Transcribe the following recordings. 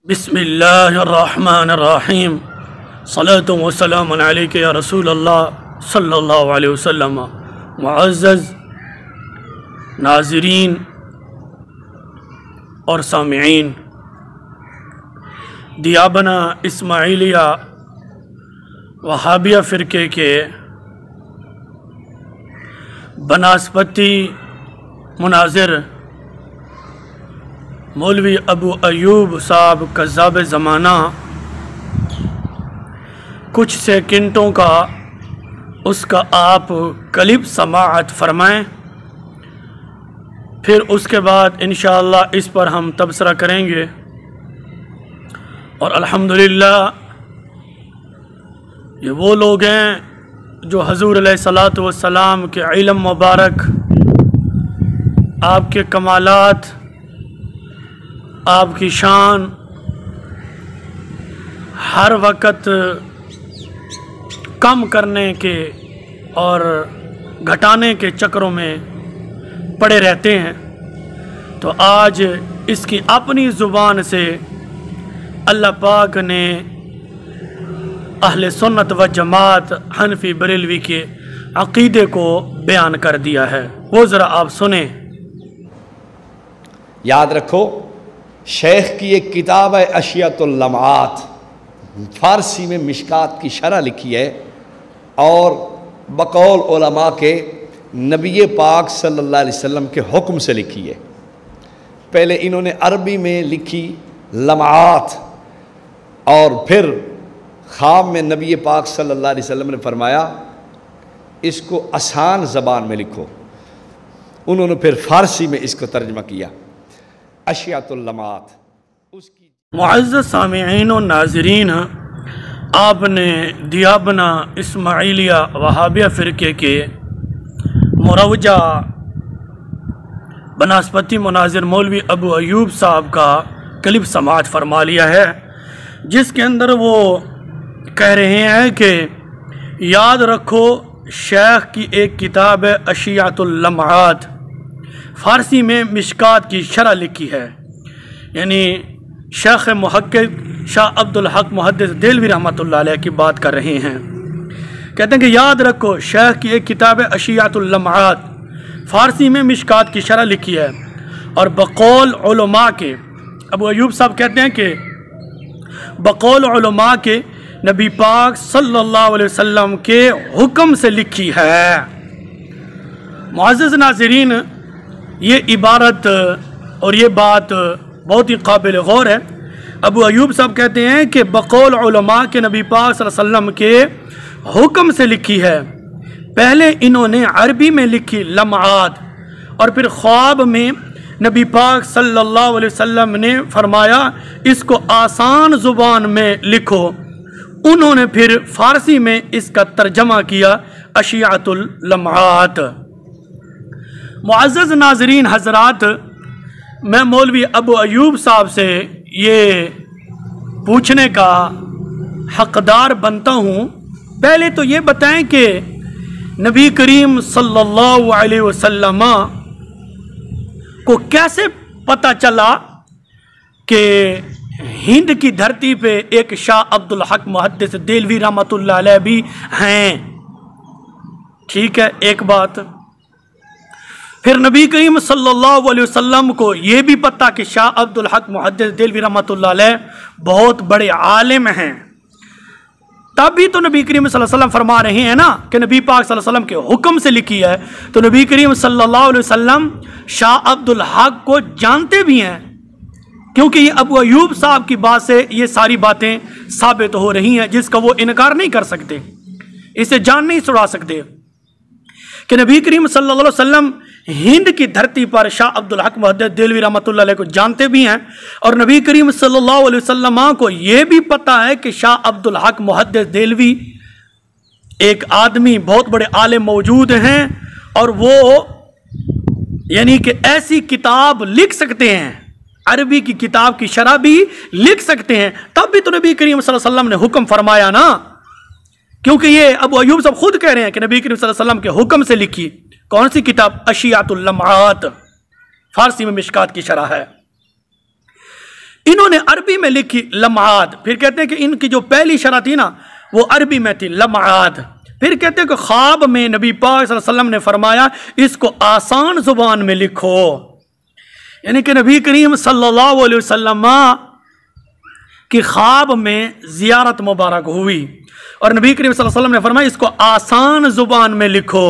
بسم اللہ الرحمن الرحیم صلاۃ و سلام علیک یا رسول اللہ صلی اللہ علیہ وسلم۔ معزز ناظرین اور سامعین، دیابنا اسماعیلیہ وہابیہ فرقے کے بناسپتی مناظر مولوی ابو ایوب صاحب کذاب زمانہ کچھ سیکنڈوں کا اس کا آپ کلپ سماعت فرمائیں، پھر اس کے بعد انشاءاللہ اس پر ہم تبصرہ کریں گے۔ اور الحمدللہ یہ وہ لوگ ہیں جو حضور علیہ الصلاۃ والسلام کے علم مبارک، آپ کے کمالات، آپ کی شان ہر وقت کم کرنے کے اور گھٹانے کے چکروں میں پڑے رہتے ہیں، تو آج اس کی اپنی زبان سے اللہ پاک نے اہل سنت و جماعت حنفی بریلوی کے عقیدے کو بیان کر دیا ہے، وہ ذرا آپ سنیں۔ یاد رکھو، شیخ کی ایک کتاب ہے اشیاۃ اللمعات، فارسی میں مشکات کی شرح لکھی ہے، اور بقول علماء کے نبی پاک صلی اللہ علیہ وسلم کے حکم سے لکھی ہے۔ پہلے انہوں نے عربی میں لکھی لمعات، اور پھر خام میں نبی پاک صلی اللہ علیہ وسلم نے فرمایا اس کو آسان زبان میں لکھو، انہوں نے پھر فارسی میں اس کو ترجمہ کیا اشیاۃ اللمعات۔ معزز سامعین و ناظرین، آپ نے دیابنا اسماعیلیہ وہابیہ فرقے کے مروجہ بناسپتی مناظر مولوی ابو ایوب صاحب کا کلپ سماعت فرما لیا ہے، جس کے اندر وہ کہہ رہے ہیں کہ یاد رکھو شیخ کی ایک کتاب ہے اشیاۃ اللمعات، فارسی میں مشکات کی شرح لکھی ہے، یعنی شیخ محقق شاہ عبد الحق محدث دہلوی رحمۃ اللہ علیہ کی بات کر رہے ہیں۔ کہتے ہیں کہ یاد رکھو شیخ کی ایک کتاب ہے اشیاۃ اللمعات، فارسی میں مشکات کی شرح لکھی ہے، اور بقول علماء کے، ابو ایوب صاحب کہتے ہیں کہ بقول علماء کے نبی پاک صلی اللہ علیہ وسلم کے حکم سے لکھی ہے۔ معزز ناظرین، یہ عبارت اور یہ بات بہت ہی قابل غور ہے۔ ابو ایوب صاحب کہتے ہیں کہ بقول علماء کے نبی پاک صلی اللہ علیہ وسلم کے حکم سے لکھی ہے۔ پہلے انہوں نے عربی میں لکھی لمعات، اور پھر خواب میں نبی پاک صلی اللہ علیہ وسلم نے فرمایا اس کو آسان زبان میں لکھو، انہوں نے پھر فارسی میں اس کا ترجمہ کیا اشیاۃ اللمعات۔ معزز ناظرین حضرات، میں مولوی ابو ایوب صاحب سے یہ پوچھنے کا حقدار بنتا ہوں، پہلے تو یہ بتائیں کہ نبی کریم صلی اللہ علیہ وسلم کو کیسے پتہ چلا کہ ہند کی دھرتی پہ ایک شاہ عبد الحق محدث دہلوی رحمۃ اللہ علیہ بھی ہیں؟ ٹھیک ہے، ایک بات۔ پھر نبی کریم صلی اللہ علیہ وسلم کو یہ بھی پتہ کہ شاہ عبد الحق محدث دہلوی رحمۃ اللہ علیہ بہت بڑے عالم ہیں، تب بھی تو نبی کریم صلی اللہ علیہ وسلم فرما رہے ہیں نا کہ نبی پاک صلی اللہ علیہ وسلم کے حکم سے لکھی ہے، تو نبی کریم صلی اللہ علیہ وسلم شاہ عبد الحق کو جانتے بھی ہیں، کیونکہ یہ ابو ایوب صاحب کی بات سے یہ ساری باتیں ثابت ہو رہی ہیں، جس کا وہ انکار نہیں کر سکتے، اسے جان نہیں چھڑا سکتے کہ نبی کریم صلی اللہ علیہ وسلم ہند کی دھرتی پر شاہ عبد الحق محدث دہلوی رحمۃ اللہ علیہ کو جانتے بھی ہیں، اور نبی کریم صلی اللہ علیہ وسلم کو یہ بھی پتہ ہے کہ شاہ عبد الحق محدث دہلوی ایک آدمی بہت بڑے عالم موجود ہیں، اور وہ یعنی کہ ایسی کتاب لکھ سکتے ہیں، عربی کی کتاب کی شرح بھی لکھ سکتے ہیں، تب بھی تو نبی کریم صلی اللہ علیہ وسلم نے حکم فرمایا نا، کیونکہ یہ ابو ایوب صاحب خود کہہ رہے ہیں کہ نبی کریم صلی اللہ علیہ وسلم کے حکم سے لکھی۔ کون سی کتاب؟ اشیاۃ اللمعات، فارسی میں مشکات کی شرح ہے۔ انہوں نے عربی میں لکھی لمعات، پھر کہتے ہیں کہ ان کی جو پہلی شرح تھی نا وہ عربی میں تھی لمعات، پھر کہتے ہیں کہ خواب میں نبی پاک صلی اللہ علیہ وسلم نے فرمایا اس کو آسان زبان میں لکھو، یعنی کہ نبی کریم صلی اللہ علیہ وسلم کی خواب میں زیارت مبارک ہوئی اور نبی کریم صلی اللہ علیہ وسلم نے فرمایا اس کو آسان زبان میں لکھو،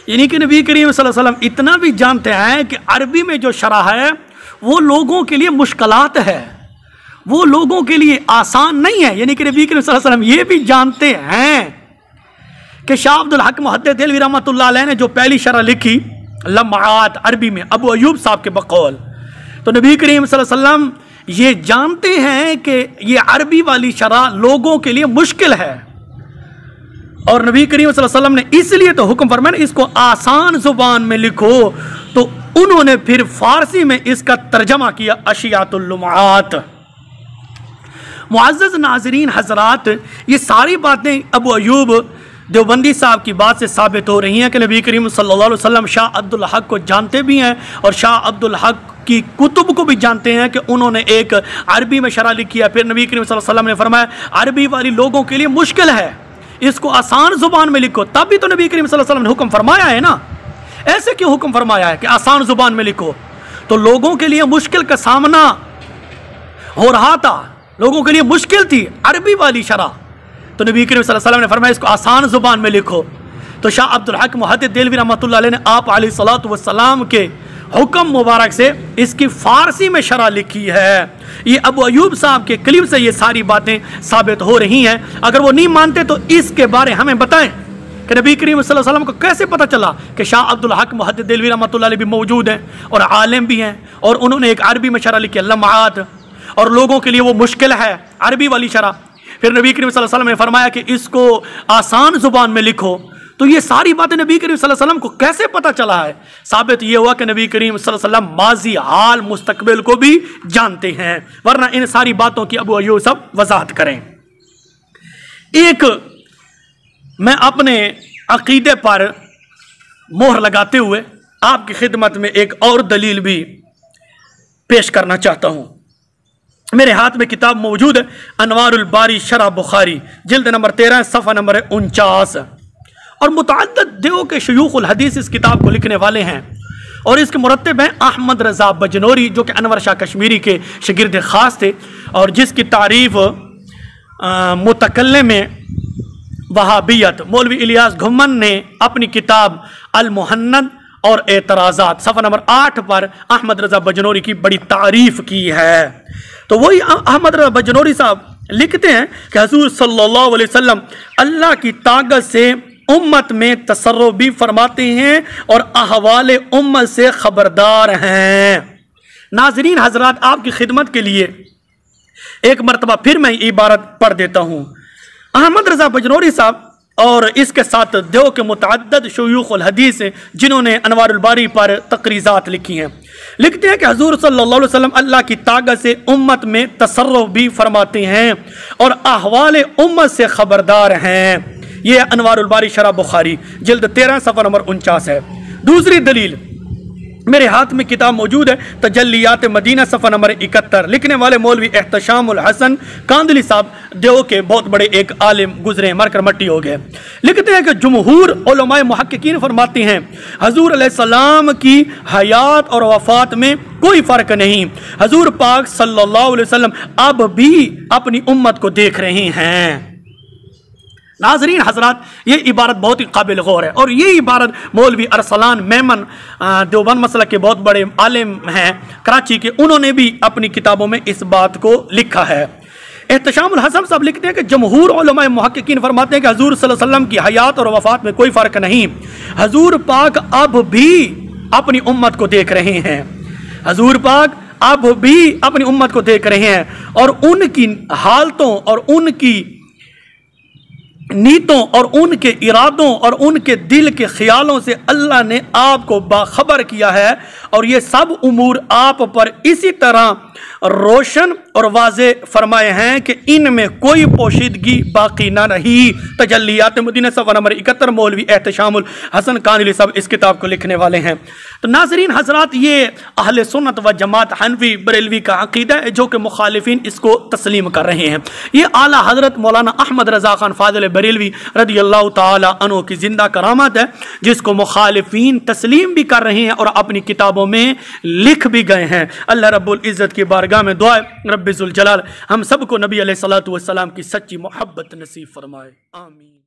یعنی کہ نبی کریم صلی اللہ علیہ وسلم اتنا بھی جانتے ہیں کہ عربی میں جو شرح ہے وہ لوگوں کے لیے مشکلات ہے، وہ لوگوں کے لیے آسان نہیں ہے، یعنی کہ نبی کریم صلی اللہ علیہ وسلم یہ بھی جانتے ہیں کہ شاہ عبد الحق محدث دہلوی رحمۃ اللہ علیہ نے جو پہلی شرح لکھی لمعات عربی میں ابو ایوب صاحب کے بقول، تو نبی کریم صلی اللہ علیہ وسلم یہ جانتے ہیں کہ یہ عربی والی شرح لوگوں کے لیے مشکل ہے، اور نبی کریم صلی اللہ علیہ وسلم نے اس لیے تو حکم فرمایا اس کو آسان زبان میں لکھو، تو انہوں نے پھر فارسی میں اس کا ترجمہ کیا اشیات اللمعات۔ معزز ناظرین حضرات، یہ ساری باتیں ابو ایوب دیوبندی صاحب کی بات سے ثابت ہو رہی ہیں کہ نبی کریم صلی اللہ علیہ وسلم شاہ عبد الحق کو جانتے بھی ہیں اور شاہ عبد الحق کی کتب کو بھی جانتے ہیں کہ انہوں نے ایک عربی میں شرح لکھی ہے، پھر نبی کریم صلی اللہ علیہ وسلم نے فرمایا عربی والی لوگوں کے لیے مشکل ہے، اس کو آسان زبان میں لکھو، تب بھی تو نبی کریم صلی اللہ علیہ وسلم نے حکم فرمایا ہے نا، ایسے کیوں حکم فرمایا ہے کہ آسان زبان میں لکھو؟ تو لوگوں کے لیے مشکل کا سامنا ہو رہا تھا، لوگوں کے لیے مشکل تھی عربی والی شرح، تو نبی کریم صلی اللہ علیہ وسلم نے فرمایا اس کو آسان زبان میں لکھو، تو شاہ عبد الحق محدث دہلوی رحمۃ اللہ علیہ نے آپ علیہ الصلوۃ والسلام کے حکم مبارک سے اس کی فارسی میں شرح لکھی ہے۔ یہ ابو ایوب صاحب کے کلم سے یہ ساری باتیں ثابت ہو رہی ہیں، اگر وہ نہیں مانتے تو اس کے بارے ہمیں بتائیں کہ نبی کریم صلی اللہ علیہ وسلم کو کیسے پتہ چلا کہ شاہ عبد الحق محدث دہلوی رحمۃ اللہ علیہ بھی موجود ہیں اور عالم بھی ہیں، اور انہوں نے ایک عربی میں شرح لکھی ہے لمعات، اور لوگوں کے لیے وہ مشکل ہے عربی والی شرح، پھر نبی کریم صلی اللہ علیہ وسلم نے فرمایا کہ اس کو آسان زبان میں لکھو، تو یہ ساری باتیں نبی کریم صلی اللہ علیہ وسلم کو کیسے پتہ چلا ہے؟ ثابت یہ ہوا کہ نبی کریم صلی اللہ علیہ وسلم ماضی حال مستقبل کو بھی جانتے ہیں، ورنہ ان ساری باتوں کی ابو ایوب سب وضاحت کریں۔ ایک میں اپنے عقیدے پر مہر لگاتے ہوئے آپ کی خدمت میں ایک اور دلیل بھی پیش کرنا چاہتا ہوں۔ میرے ہاتھ میں کتاب موجود ہے انوار الباری شرح بخاری، جلد نمبر 13 صفحہ نمبر 49، اور متعدد دیو کے شیوخ الحدیث اس کتاب کو لکھنے والے ہیں، اور اس کے مرتب ہیں احمد رضا بجنوری جو کہ انور شاہ کشمیری کے شاگرد خاص تھے، اور جس کی تعریف متکلم وہابیت مولوی الیاس گھمن نے اپنی کتاب المہند اور اعتراضات صفحہ نمبر 8 پر احمد رضا بجنوری کی بڑی تعریف کی ہے۔ تو وہی احمد رضا بجنوری صاحب لکھتے ہیں کہ حضور صلی اللہ علیہ وسلم اللہ کی طاقت سے امت میں تصرف بھی فرماتے ہیں اور احوال امت سے خبردار ہیں۔ ناظرین حضرات، آپ کی خدمت کے لیے ایک مرتبہ پھر میں عبارت پڑھ دیتا ہوں۔ احمد رضا بجنوری صاحب اور اس کے ساتھ دیو کے متعدد شیوخ الحدیث جنہوں نے انوار الباری پر تقریضات لکھی ہیں، لکھتے ہیں کہ حضور صلی اللہ علیہ وسلم اللہ کی طاقت سے امت میں تصرف بھی فرماتے ہیں اور احوال امت سے خبردار ہیں۔ یہ انوار الباری شرح بخاری جلد 13 صفحہ نمبر 49 ہے۔ دوسری دلیل میرے ہاتھ میں کتاب موجود ہے تجلیات مدینہ صفحہ نمبر 71، لکھنے والے مولوی احتشام الحسن کاندلی صاحب دیو کے بہت بڑے ایک عالم گزرے، مر کر مٹی ہو گئے، لکھتے ہیں کہ جمہور علماء محققین فرماتے ہیں حضور علیہ السلام کی حیات اور وفات میں کوئی فرق نہیں، حضور پاک صلی اللہ علیہ وسلم اب بھی اپنی امت کو دیکھ رہے ہیں۔ ناظرین حضرات، یہ عبارت بہت ہی قابل غور ہے، اور یہ عبارت مولوی ارسلان میمن دیوبند مسلک کے بہت بڑے عالم ہیں کراچی کے، انہوں نے بھی اپنی کتابوں میں اس بات کو لکھا ہے۔ احتشام الحسن صاحب لکھتے ہیں کہ جمہور علماء محققین فرماتے ہیں کہ حضور صلی اللہ علیہ وسلم کی حیات اور وفات میں کوئی فرق نہیں، حضور پاک اب بھی اپنی امت کو دیکھ رہے ہیں، حضور پاک اب بھی اپنی امت کو دیکھ رہے ہیں، اور ان کی حالتوں اور ان کی نیتوں اور ان کے ارادوں اور ان کے دل کے خیالوں سے اللہ نے آپ کو باخبر کیا ہے، اور یہ سب امور آپ پر اسی طرح روشن اور واضح فرمائے ہیں کہ ان میں کوئی پوشیدگی باقی نہ رہی۔ تجلیات مدینہ صفحہ نمبر 71، مولوی احتشام الحسن کانولی صاحب اس کتاب کو لکھنے والے ہیں۔ تو ناظرین حضرات، یہ اہل سنت و جماعت حنفی بریلوی کا عقیدہ ہے جو کہ مخالفین اس کو تسلیم کر رہے ہیں۔ یہ اعلیٰ حضرت مولانا احمد رضا خان فاضل بریلوی رضی اللہ تعالی عنہ کی زندہ کرامت ہے، جس کو مخالفین تسلیم بھی کر رہے ہیں اور اپنی کتابوں میں لکھ بھی گئے ہیں۔ اللہ رب العزت کی بارگاہ میں دعا ہے رب ذوالجلال ہم سب کو نبی علیہ الصلوۃ والسلام کی سچی محبت نصیب فرمائے، آمین۔